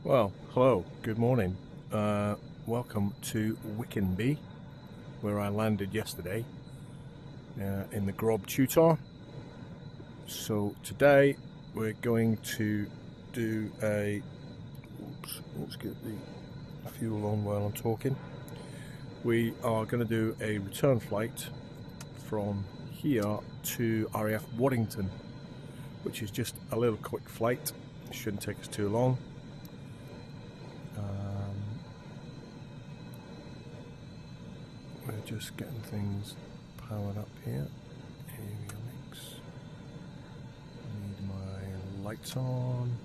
Well, hello, good morning. Welcome to Wickenby, where I landed yesterday in the Grob Tutor. So today we're going to do a... Oops, let's get the fuel on while I'm talking. We are going to do a return flight from here to RAF Waddington, which is just a little quick flight. It shouldn't take us too long. We're just getting things powered up here. Avionics. Need my lights on.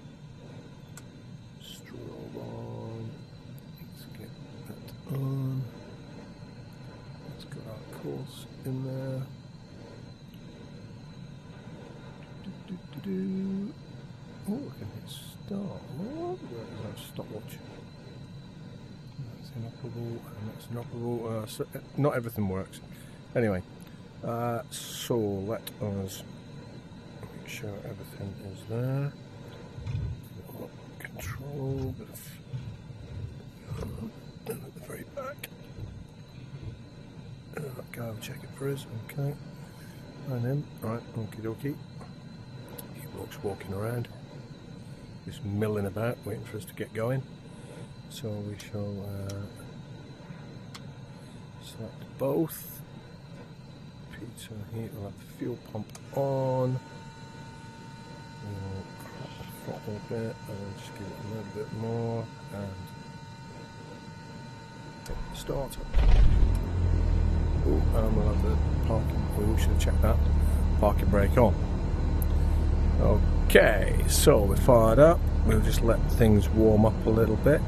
Strobe on. Let's get that on. Let's got our course in there. Oh, I can hit start. Where is our stopwatch? That's inoperable, and that's inoperable. So not everything works. Anyway, so let us make sure everything is there. Control, bit of down at the very back. Go and check it for us. Okay, and then right, okie dokie. He blokes walking around, just milling about, waiting for us to get going. So we shall select both. Peter here will have the fuel pump on. We'll crop the throttle a bit and just give it a little bit more and hit the starter. Oh, and we'll have the parking. Oh, we should have checked that. Parking brake on. Okay, so we're fired up. We'll just let things warm up a little bit.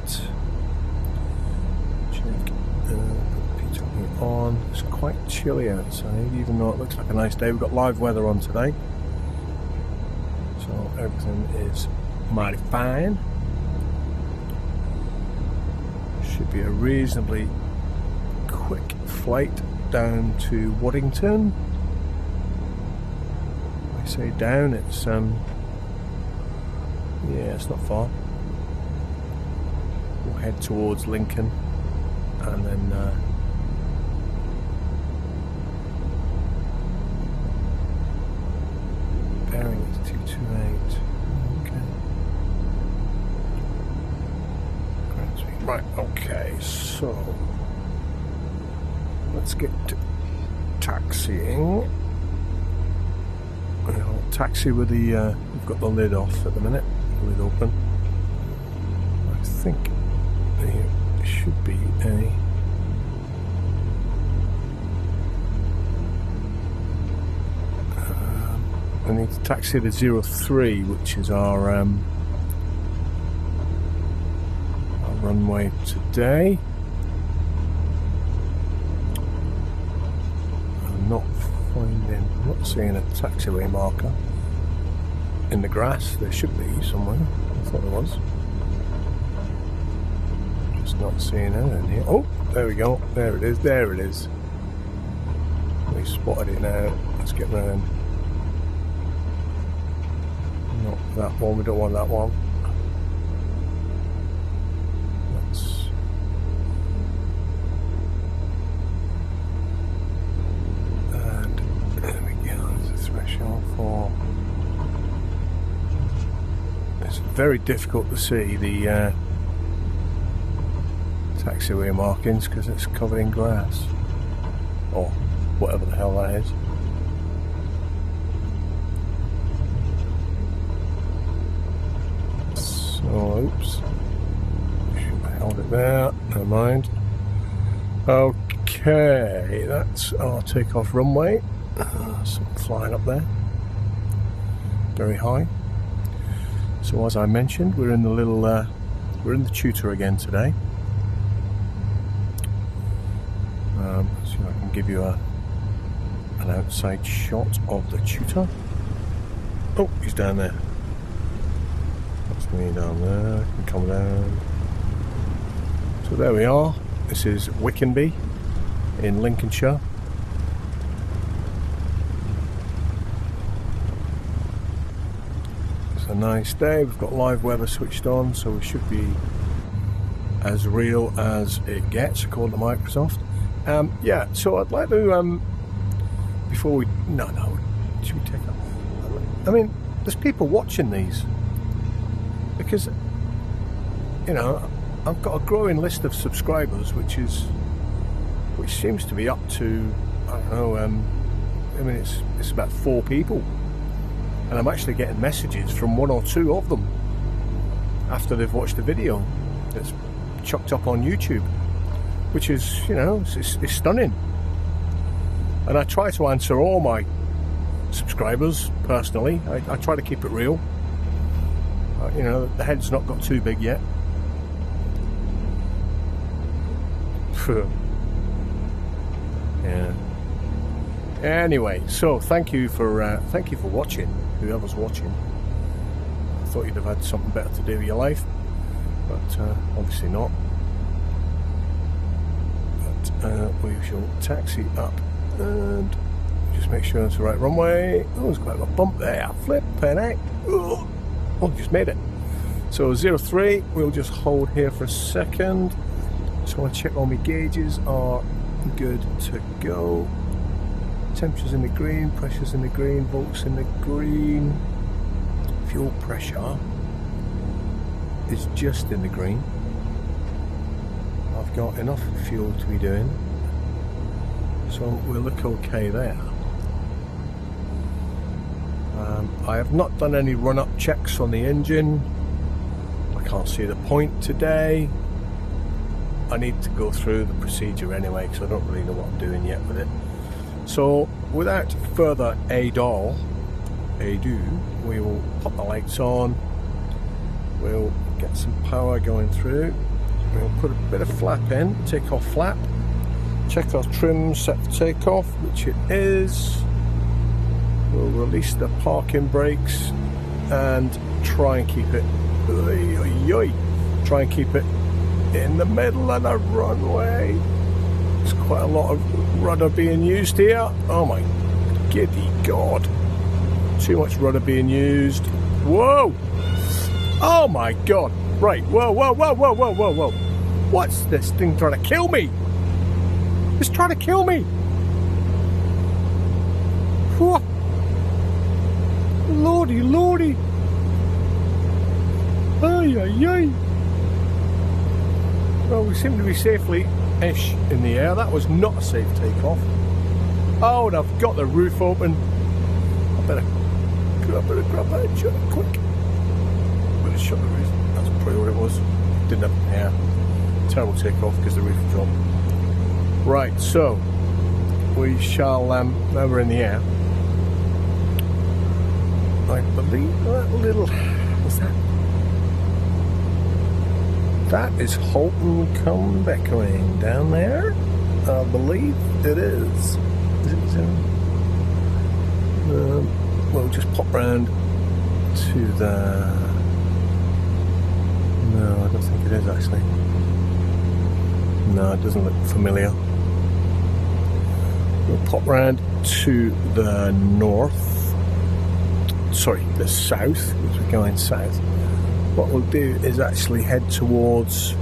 Check. Put Peter on. It's quite chilly outside, even though it looks like a nice day. We've got live weather on today, so everything is mighty fine. Should be a reasonably quick flight down to Waddington. I say down, it's yeah, it's not far. We'll head towards Lincoln and then bearing is 228. Okay. Right, okay, so let's get to taxiing. I'll taxi with the we've got the lid off at the minute. Lid open. I think there should be a I need to taxi to 03, which is our runway today. I'm not seeing a taxiway marker in the grass. There should be somewhere. I thought there was. Just not seeing anything here. Oh, there we go. There it is. There it is. We spotted it now. Let's get round. Not that one. We don't want that one. Let's. And there we go. There's a threshold for. It's very difficult to see the taxiway markings because it's covered in grass or whatever the hell that is. So, oops, should have held it there. Never mind. Okay, that's our takeoff runway. Some flying up there, very high. So as I mentioned, we're in the little, we're in the tutor again today. So I can give you an outside shot of the tutor. Oh, he's down there. That's me down there. I can come down. So there we are. This is Wickenby in Lincolnshire. a nice day. We've got live weather switched on, so we should be as real as it gets according to Microsoft. Yeah, so I'd like to before we should we take up? I mean, there's people watching these because, you know, I've got a growing list of subscribers, which seems to be up to, I don't know, I mean, it's about 4 people, and I'm actually getting messages from 1 or 2 of them after they've watched the video that's chucked up on YouTube, which is, you know, it's stunning. And I try to answer all my subscribers personally. I try to keep it real. You know, the head's not got too big yet. Yeah. Anyway, so thank you for watching, whoever's watching. I thought you'd have had something better to do with your life, but obviously not. But we shall taxi up and just make sure it's the right runway. Oh, there's quite a bump there. Flipping out. Oh, just made it. So 03, we'll just hold here for a second. So I want to check all my gauges are good to go. Temperature's in the green, pressure's in the green, volts in the green. Fuel pressure is just in the green. I've got enough fuel to be doing, so we'll look okay there. I have not done any run-up checks on the engine. I can't see the point today. I need to go through the procedure anyway, because I don't really know what I'm doing yet with it. So without further ado, we will pop the lights on. We'll get some power going through. We'll put a bit of flap in, take-off flap. Check our trim set for takeoff, which it is. We'll release the parking brakes and try and keep it, try and keep it in the middle of the runway. There's quite a lot of rudder being used here. Oh my giddy god. Too much rudder being used. Whoa! Oh my god. Right, whoa. What's this thing trying to kill me? It's trying to kill me. Whoa. Lordy. Ay. Well, we seem to be safely-ish in the air. That was not a safe takeoff. Oh, and I've got the roof open. I better grab that and shut it quick. Better shut the roof. That's probably what it was. Didn't have terrible takeoff because the roof dropped. Right, so we shall, now we're in the air. I believe that little, what's that? That is Holton come Beckwing down there. I believe it is. Is it so? We'll just pop round to the... No, I don't think it is actually. No, it doesn't look familiar. We'll pop round to the north. Sorry, the south, because we're going south. What we'll do is actually head towards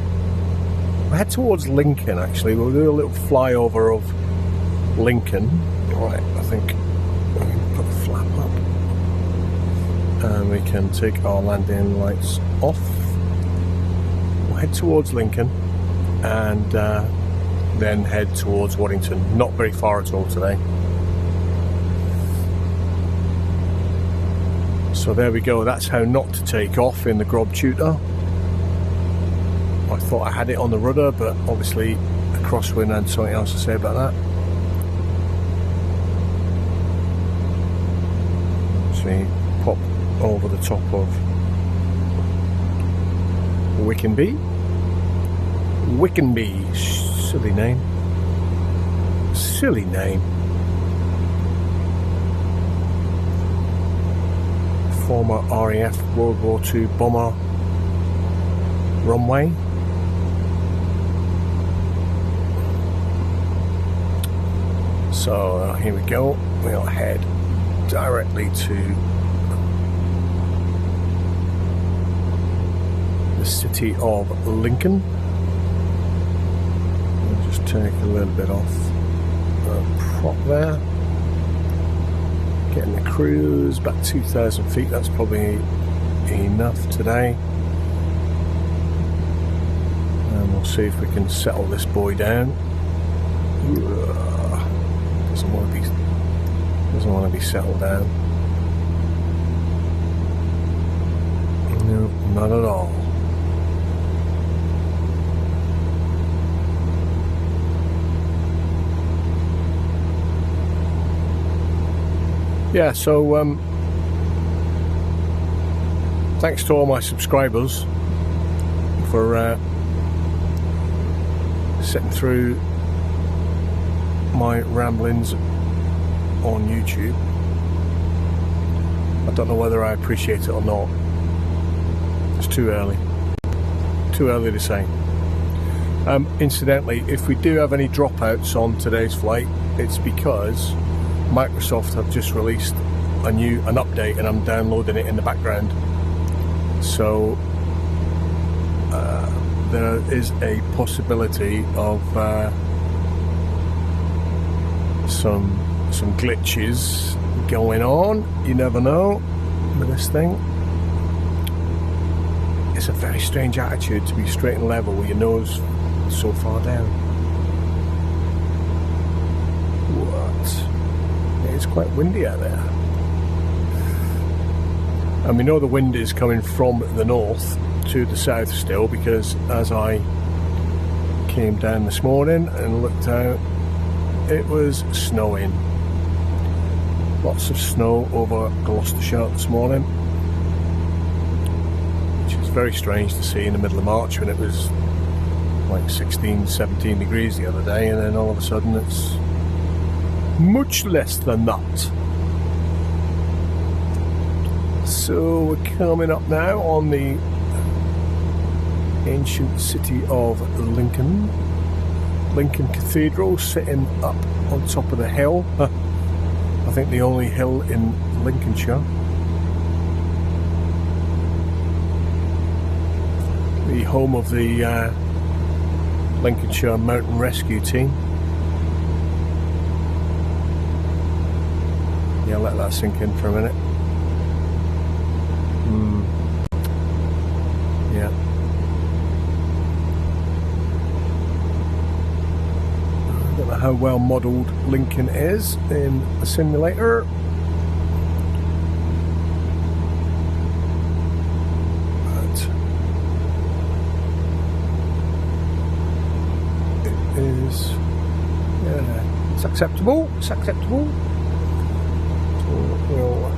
Lincoln. Actually, we'll do a little flyover of Lincoln. Right, I think we can put the flap up, and we can take our landing lights off. We'll head towards Lincoln, and then head towards Waddington. Not very far at all today. So there we go, that's how not to take off in the Grob Tutor. I thought I had it on the rudder, but obviously a crosswind and something else to say about that. So we pop over the top of Wickenby. Wickenby, silly name. Silly name. Former RAF World War II bomber runway. So here we go. We'll head directly to the city of Lincoln. I'll just take a little bit off the prop there. Getting the cruise back 2,000 feet, that's probably enough today. And we'll see if we can settle this boy down. Doesn't want to be settled down. No, not at all. Yeah, so thanks to all my subscribers for sitting through my ramblings on YouTube. I don't know whether I appreciate it or not. It's too early to say. Incidentally, if we do have any dropouts on today's flight, it's because Microsoft have just released an update, and I'm downloading it in the background. So there is a possibility of some glitches going on. You never know with this thing. It's a very strange attitude to be straight and level with your nose so far down. What? It's quite windy out there. And we know the wind is coming from the north to the south still, because as I came down this morning and looked out, it was snowing. Lots of snow over Gloucestershire this morning, which is very strange to see in the middle of March when it was like 16, 17 degrees the other day, and then all of a sudden it's much less than that. So we're coming up now on the ancient city of Lincoln. Lincoln Cathedral sitting up on top of the hill. I think the only hill in Lincolnshire. The home of the Lincolnshire Mountain Rescue Team. Yeah, let that sink in for a minute. Yeah. I don't know how well modelled Lincoln is in a simulator. But it is, yeah, it's acceptable. It's acceptable. So we'll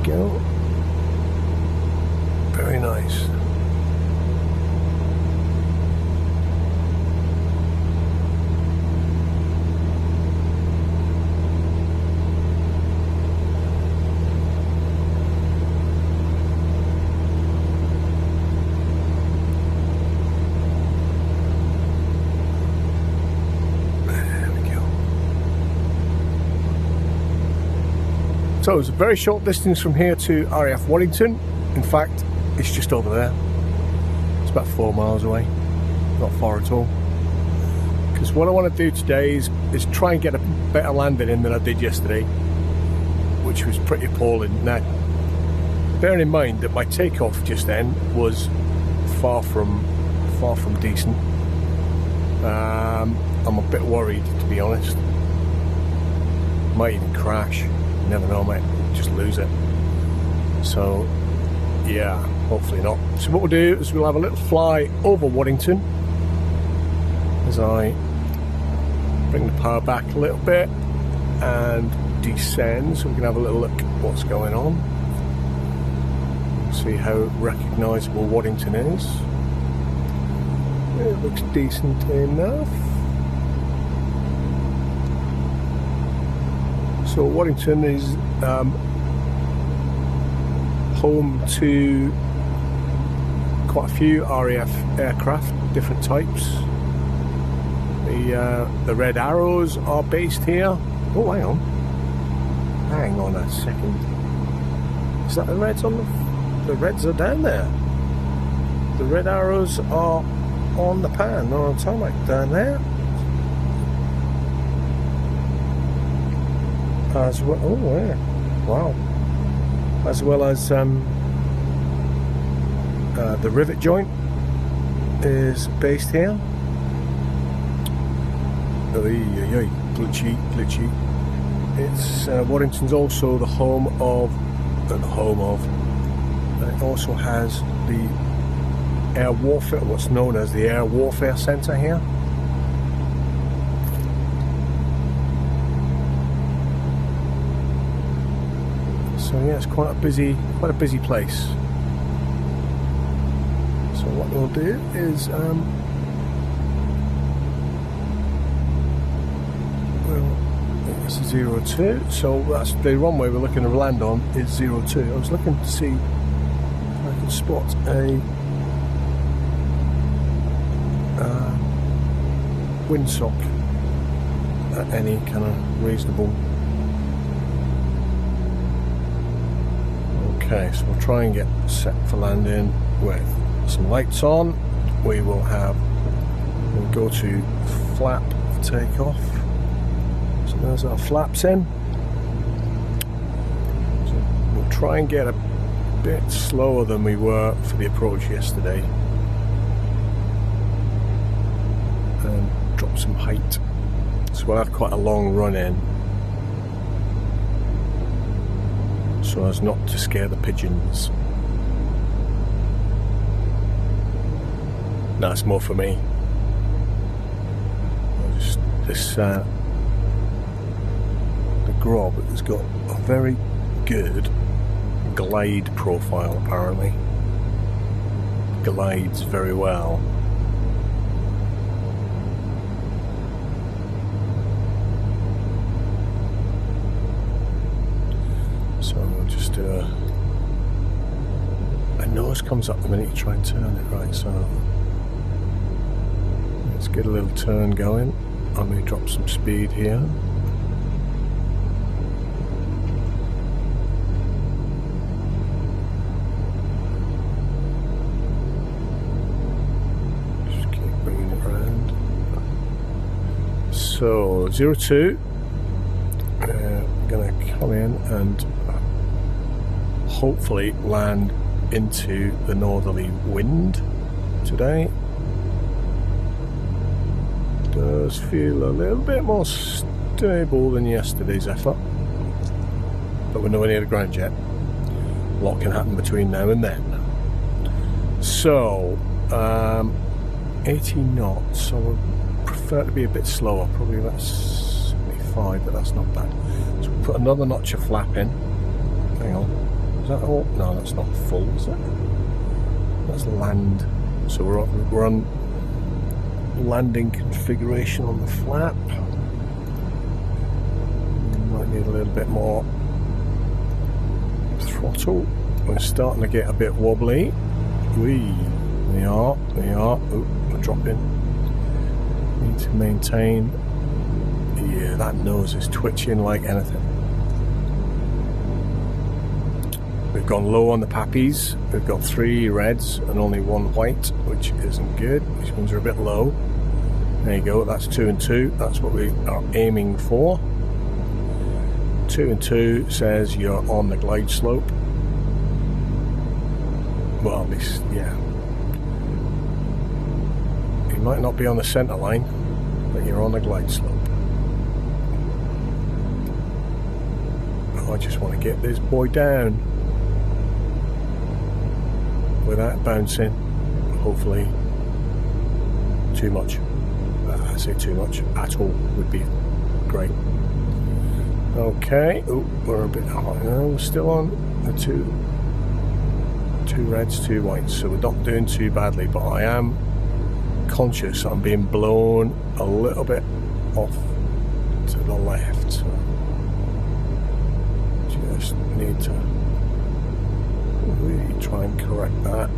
go. Very nice. So it's a very short distance from here to RAF Waddington. In fact, it's just over there. It's about 4 miles away. Not far at all. Because what I want to do today is try and get a better landing in than I did yesterday, which was pretty appalling. Now, bearing in mind that my takeoff just then was far from decent. I'm a bit worried, to be honest. Might even crash. You never know, mate. Just lose it. So, yeah, hopefully not. So what we'll do is we'll have a little fly over Waddington as I bring the power back a little bit and descend, so we can have a little look at what's going on. See how recognisable Waddington is. It looks decent enough. So Waddington is home to quite a few RAF aircraft, different types. The Red Arrows are based here. Oh, hang on. Hang on a second. Is that the reds on the reds are down there? The red arrows are on the pan, or on tarmac down there. As well, oh yeah, wow. As well as the rivet joint is based here. Glitchy. It's Waddington's also the home of. It also has the air warfare, what's known as the air warfare centre here. So yeah, it's quite a busy place. So what we'll do is this is 02, so that's the runway we're looking to land on is 02. I was looking to see if I could spot a windsock at any kind of reasonable. Okay, so we'll try and get set for landing with some lights on. We'll go to flap for takeoff. So there's our flaps in. So we'll try and get a bit slower than we were for the approach yesterday. And drop some height. So we'll have quite a long run in, so as not to scare the pigeons. That's more for me. The Grob has got a very good glide profile apparently. Glides very well. So we'll just do a nose comes up the minute you try and turn it, right? So let's get a little turn going. I may drop some speed here. Just keep bringing it around. So 02. Going to come in and hopefully land into the northerly wind today. Does feel a little bit more stable than yesterday's effort, but we're nowhere near the ground yet. A lot can happen between now and then. So 80 knots, so I would prefer to be a bit slower, probably about 75, but that's not bad. So we'll put another notch of flap in. Hang on, is that all? No, that's not full, is it? That's land. So we're on landing configuration on the flap. Might need a little bit more throttle. We're starting to get a bit wobbly. We are. Oh, we're dropping. Need to maintain. Yeah, that nose is twitching like anything. We've gone low on the pappies. We've got 3 reds and only 1 white, which isn't good. These ones are a bit low. There you go, that's 2 and 2. That's what we are aiming for. 2 and 2 says you're on the glide slope. Well, at least, yeah. You might not be on the centre line, but you're on the glide slope. Oh, I just want to get this boy down without bouncing. Hopefully too much. I say too much at all would be great. Okay, oh, we're a bit high now. We're still on the two reds, 2 whites, so we're not doing too badly, but I am conscious I'm being blown a little bit off to the left, so just need to really try and correct that.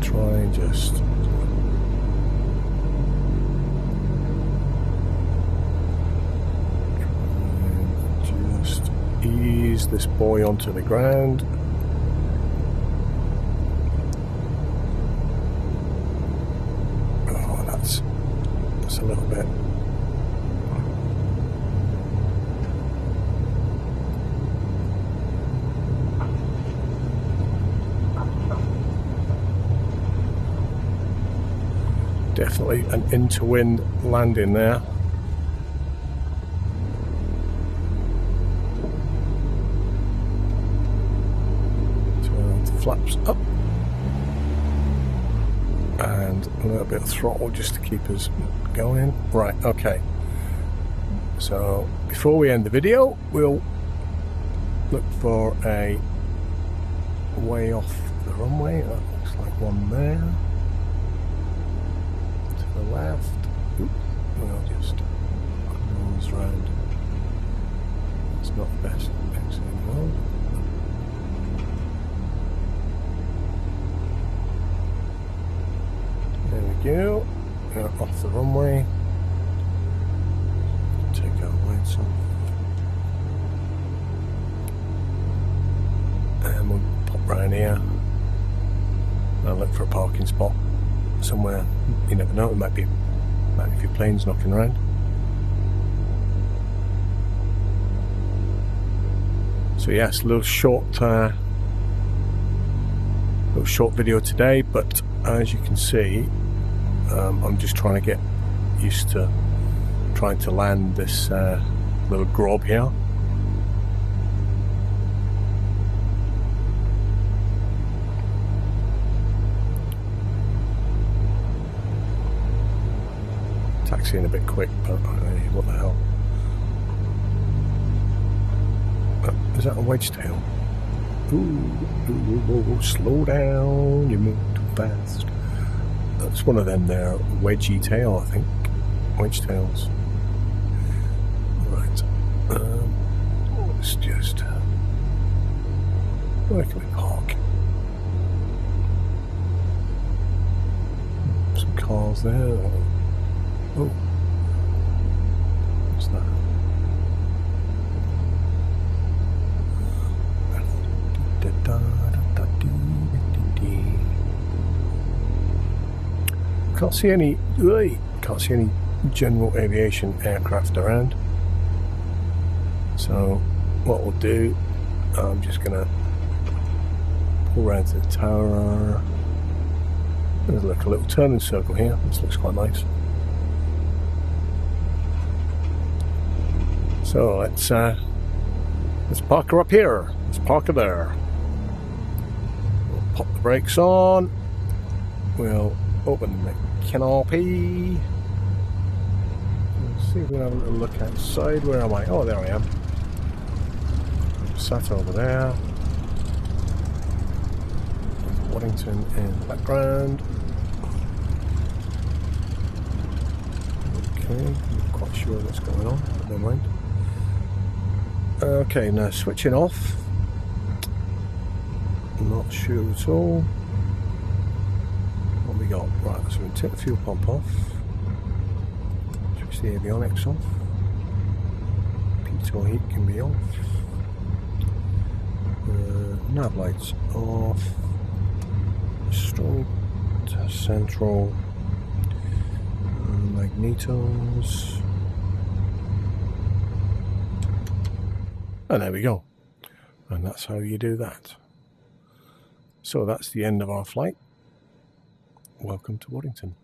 Try and just ease this boy onto the ground. Oh, that's a little bit. Definitely an into-wind landing there. Turn the flaps up. And a little bit of throttle just to keep us going. Right, okay. So before we end the video, we'll look for a way off the runway. That looks like one there. The left. Oop, we'll just nose round. It's not the best exit in the world. There we go. Off the runway. Take our lights off. And we'll pop round here. I'll look for a parking spot somewhere. You never know, it might be a few planes knocking around. So yes, a little short video today, but as you can see, I'm just trying to get used to trying to land this little grob here. Taxiing a bit quick, but what the hell? Is that a wedge tail? Ooh, slow down, you move too fast. That's one of them there, wedgy tail, I think. Wedge tails. Right. Let's just... where can we park? Some cars there. Oh, what's that? Can't see any general aviation aircraft around. So what we'll do, I'm just gonna pull around to the tower. There's like a little turning circle here. This looks quite nice. So let's park her up here. Let's park her there. We'll pop the brakes on. We'll open the canopy. Let's see if we have a little look outside. Where am I? Oh, there I am. I'm sat over there. Waddington in the background. Okay, I'm not quite sure what's going on, but never mind. Okay, now switching off. I'm not sure at all. What we got? Right, so we take the fuel pump off. Switch the avionics off. Pitot heat can be off. Nav lights off. Strong central. Magnetos. And there we go. And that's how you do that. So that's the end of our flight. Welcome to Waddington.